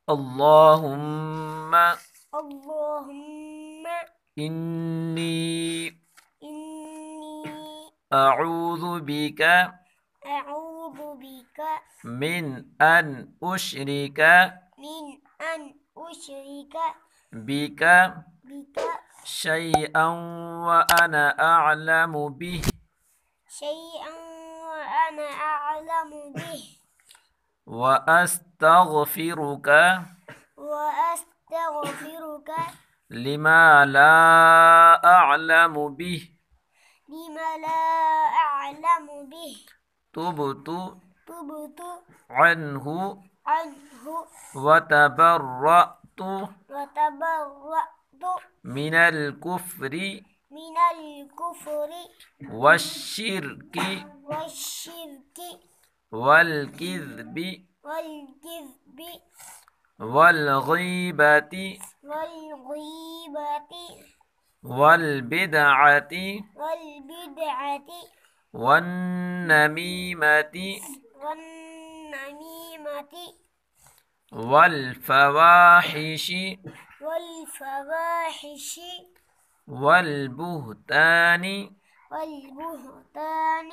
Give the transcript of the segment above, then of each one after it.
اللهم اللهم إني إني أعوذ بك أعوذ بك من أن أشرك من أن أشرك بك بك شيئا وأنا أعلم به شيئا وأنا أعلم به وأستغفرك وأستغفرك لما لا أعلم به لما لا أعلم به تبت تبت عنه عنه وتبرأت وتبرأت من الكفر من الكفر والشرك والشرك والكذب والكذب والغيبة والغيبة والبدعة والبدعة والنميمة والنميمة والفواحش والفواحش والبهتان والبهتان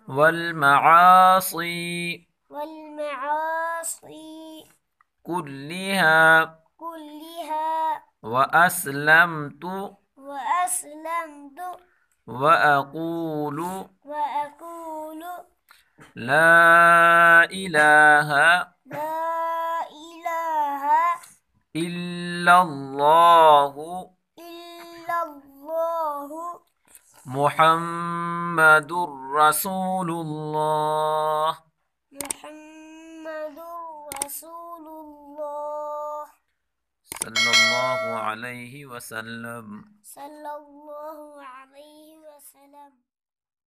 والمعاصي والمعاصي كلها كلها وأسلمت وأسلمت وأقول وأقول لا إله لا إله إلا الله إلا الله محمد رسول الله محمد رسول الله صلى الله عليه وسلم. صلى الله عليه وسلم.